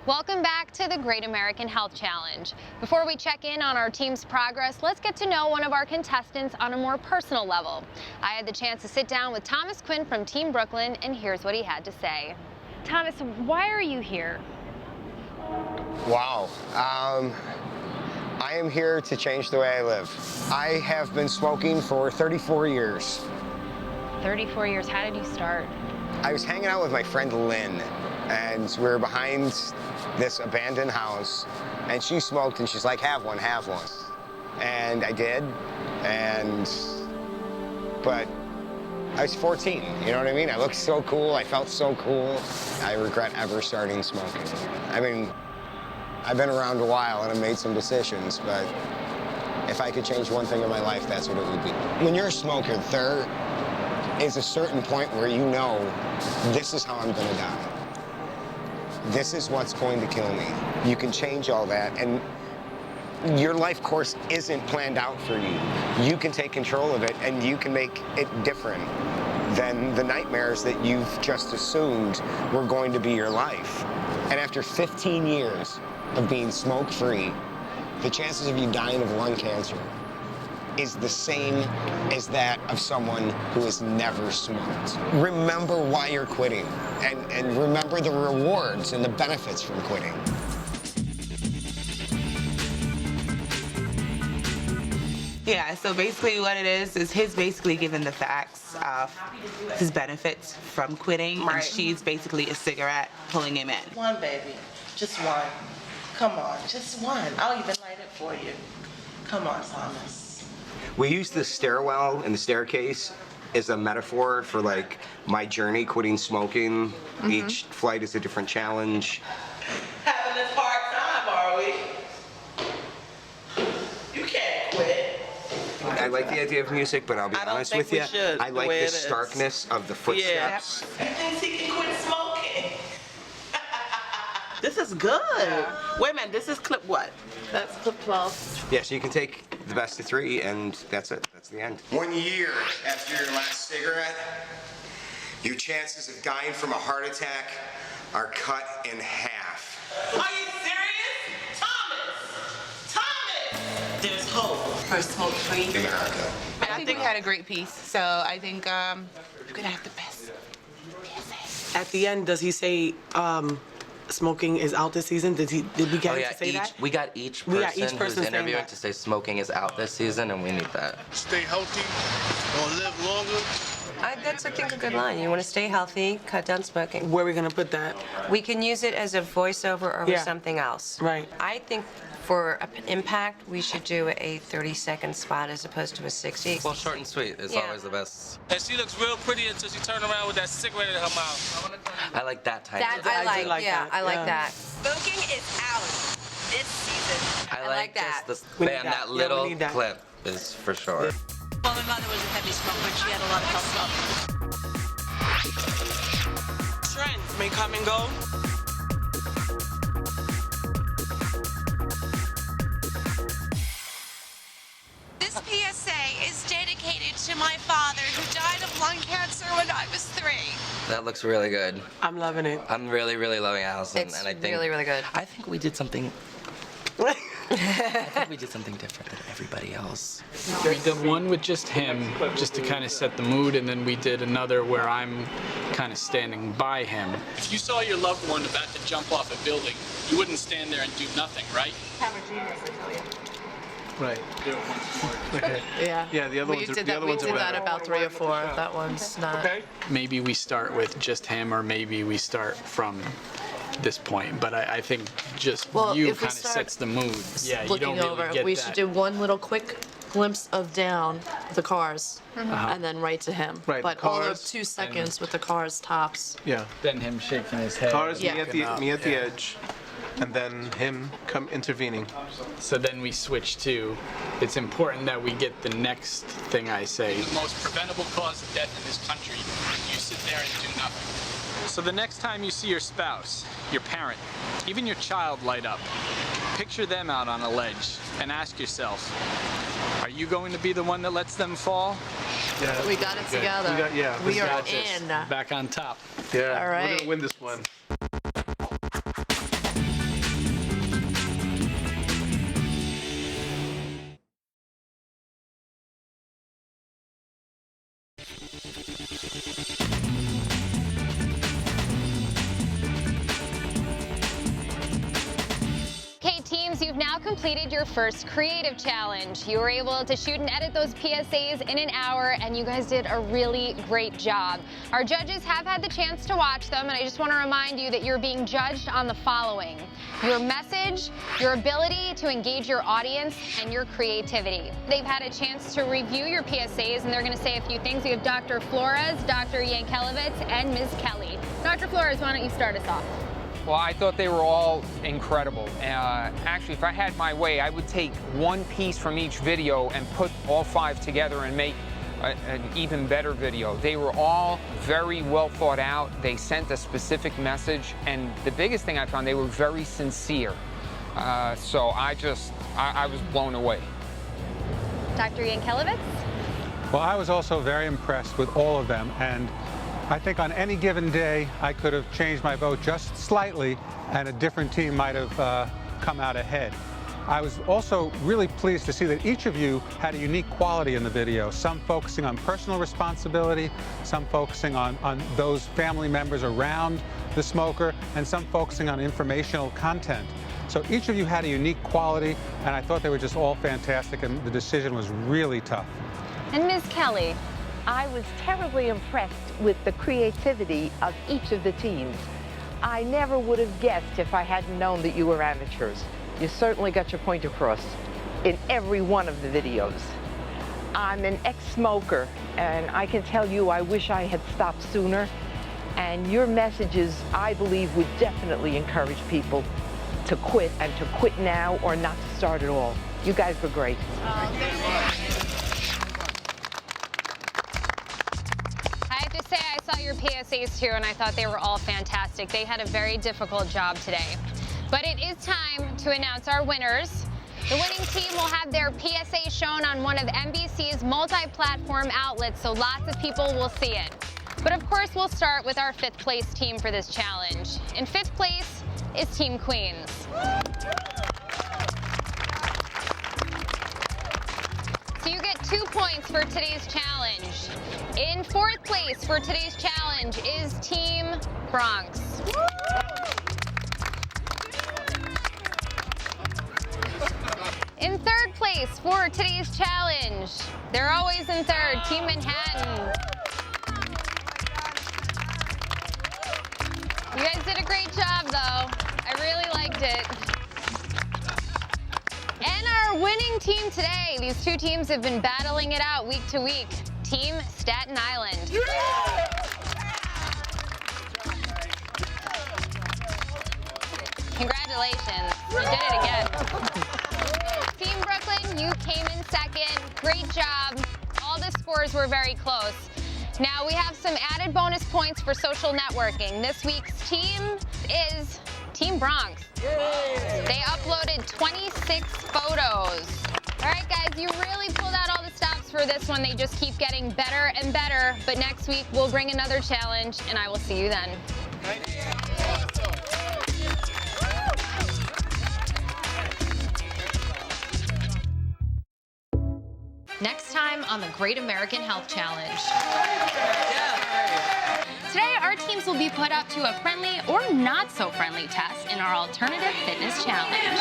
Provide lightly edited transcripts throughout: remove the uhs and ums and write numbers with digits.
Welcome back to the Great American Health Challenge. Before we check in on our team's progress, let's get to know one of our contestants on a more personal level. I had the chance to sit down with Thomas Quinn from Team Brooklyn, and here's what he had to say. Thomas, why are you here? Wow. I am here to change the way I live. I have been smoking for 34 years. 34 years, how did you start? I was hanging out with my friend Lynn, and we were behind this abandoned house, and she smoked, and she's like, have one. And I did, but I was 14, you know what I mean? I looked so cool, I felt so cool. I regret ever starting smoking. I mean, I've been around a while and I've made some decisions, but if I could change one thing in my life, that's what it would be. When you're a smoker, there is a certain point where you know, this is how I'm gonna die. This is what's going to kill me. You can change all that, and your life course isn't planned out for you. You can take control of it, and you can make it different than the nightmares that you've just assumed were going to be your life. And after 15 years of being smoke-free, the chances of you dying of lung cancer is the same as that of someone who has never smoked. Remember why you're quitting, and remember the rewards and the benefits from quitting. Yeah, so basically what it is he's basically given the facts of his benefits from quitting, and she's basically a cigarette pulling him in. One, baby, just one. Come on, just one. I'll even light it for you. Come on, Thomas. We use the stairwell and the staircase as a metaphor for like my journey quitting smoking. Each flight is a different challenge. Having this hard time, are we? You can't quit. I like the idea of music, but I'll be honest with you, I like the starkness of the footsteps. He thinks he can quit smoking. This is good. Wait a minute, this is clip what? That's clip 12. Yeah, so you can take the best of 3, and that's it. That's the end. 1 year after your last cigarette, your chances of dying from a heart attack are cut in half. Are you serious? Thomas! There's hope for smoke-free America. I think we had a great piece, so I think we're gonna have the best PSA. At the end, does he say smoking is out this season? Did we get him to say that? We got each person who's interviewing to say smoking is out this season, and we need that. Stay healthy or live longer. That's, I think, a good line. You want to stay healthy, cut down smoking. Where are we going to put that? We can use it as a voiceover over something else. Right. I think for impact, we should do a 30-second spot as opposed to a 60. Well, short and sweet is always the best. And she looks real pretty until she turned around with that cigarette in her mouth. I like that type That of I like, that. I like that. Smoking is out this season. I like that. just the band, that little clip is for sure. Well, my mother was a heavy smoker. She had a lot of health problems. Trends may come and go. This PSA is dedicated to my father who died of lung cancer when I was 3. That looks really good. I'm loving it. I'm really, really loving Allison. It's and I think, really, really good. I think we did something. I think we did something different than everybody else. We did one with just him, just to kind of set the mood, and then we did another where I'm kind of standing by him. If you saw your loved one about to jump off a building, you wouldn't stand there and do nothing, right? I'm a genius, I tell you. Right. Yeah. Yeah, the other ones are better. We did that about 3 or 4. That one's not. Okay. Maybe we start with just him, or maybe we start from this point. But I think just you kind of sets the mood. Yeah, you don't really get we that. should do one little quick glimpse of down the cars, and then right to him. Right, but the all of cars 2 seconds with the cars tops. Yeah. Then him shaking his head. Cars, Yeah. me at the edge, and then him come intervening. So then we switch to, it's important that we get the next thing I say. The most preventable cause of death in this country, you sit there and do nothing. So the next time you see your spouse, your parent, even your child light up, picture them out on a ledge and ask yourself, are you going to be the one that lets them fall? Yeah. We got it together. We are in. Back on top. Yeah. All right. We're gonna win this one. completed your first creative challenge. You were able to shoot and edit those PSAs in an hour, and you guys did a really great job. Our judges have had the chance to watch them, and I just want to remind you that you're being judged on the following: your message, your ability to engage your audience, and your creativity. They've had a chance to review your PSAs, and they're going to say a few things. We have Dr. Flores, Dr. Yankelevitz, and Ms. Kelly. Dr. Flores, why don't you start us off? Well, I thought they were all incredible. Actually, if I had my way, I would take one piece from each video and put all 5 together and make an even better video. They were all very well thought out. They sent a specific message, and the biggest thing I found, they were very sincere. So I was blown away. Dr. Yankelevitz? Well, I was also very impressed with all of them, and I think on any given day, I could have changed my vote just slightly, and a different team might have come out ahead. I was also really pleased to see that each of you had a unique quality in the video, some focusing on personal responsibility, some focusing on those family members around the smoker, and some focusing on informational content. So each of you had a unique quality, and I thought they were just all fantastic, and the decision was really tough. And Ms. Kelly? I was terribly impressed with the creativity of each of the teams. I never would have guessed if I hadn't known that you were amateurs. You certainly got your point across in every one of the videos. I'm an ex-smoker, and I can tell you I wish I had stopped sooner. And your messages, I believe, would definitely encourage people to quit, and to quit now or not to start at all. You guys were great. I saw your PSAs too, and I thought they were all fantastic. They had a very difficult job today. But it is time to announce our winners. The winning team will have their PSA shown on one of NBC's multi-platform outlets, so lots of people will see it. But of course, we'll start with our 5th place team for this challenge. In 5th place is Team Queens. So you get 2 points for today's challenge. In 4th place for today's challenge is Team Bronx. In 3rd place for today's challenge, they're always in 3rd, Team Manhattan. You guys did a great job, though. I really liked it. And our winning team today, these 2 teams have been battling it out week to week. Team Staten Island. Congratulations, you did it again. Team Brooklyn, you came in 2nd. Great job. All the scores were very close. Now we have some added bonus points for social networking. This week's team is Team Bronx. They uploaded 26 photos. All right, guys, you really pulled out all the stops for this one. They just keep getting better and better. But next week, we'll bring another challenge, and I will see you then. Next time on the Great American Health Challenge. Today, our teams will be put up to a friendly or not so friendly test in our alternative fitness challenge.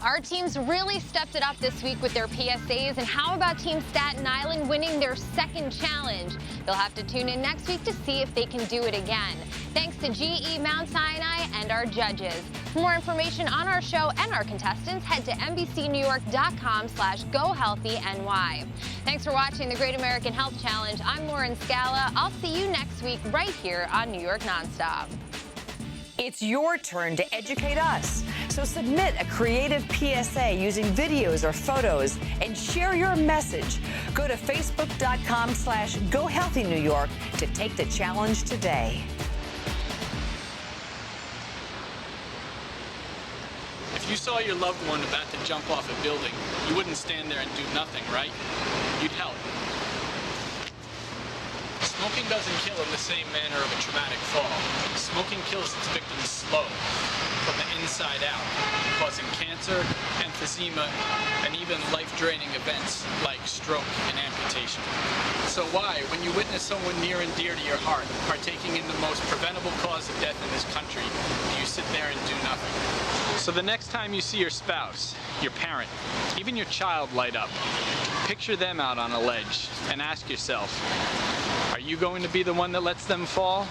Our teams really stepped it up this week with their PSAs, and how about Team Staten Island winning their 2nd challenge? You'll have to tune in next week to see if they can do it again. Thanks to GE Mount Sinai and our judges. For more information on our show and our contestants, head to NBCNewYork.com/GoHealthyNY. Thanks for watching the Great American Health Challenge. I'm Lauren Scala. I'll see you next week right here on New York Nonstop. It's your turn to educate us. So submit a creative PSA using videos or photos and share your message. Go to Facebook.com/GoHealthyNY to take the challenge today. If you saw your loved one about to jump off a building, you wouldn't stand there and do nothing, right? You'd help. Smoking doesn't kill in the same manner of a traumatic fall. Smoking kills its victims slow, from the inside out, causing cancer, emphysema, and even life-draining events like stroke and amputation. So why, when you witness someone near and dear to your heart partaking in the most preventable cause of death in this country, do you sit there and do nothing? So the next time you see your spouse, your parent, even your child light up, picture them out on a ledge and ask yourself, are you going to be the one that lets them fall?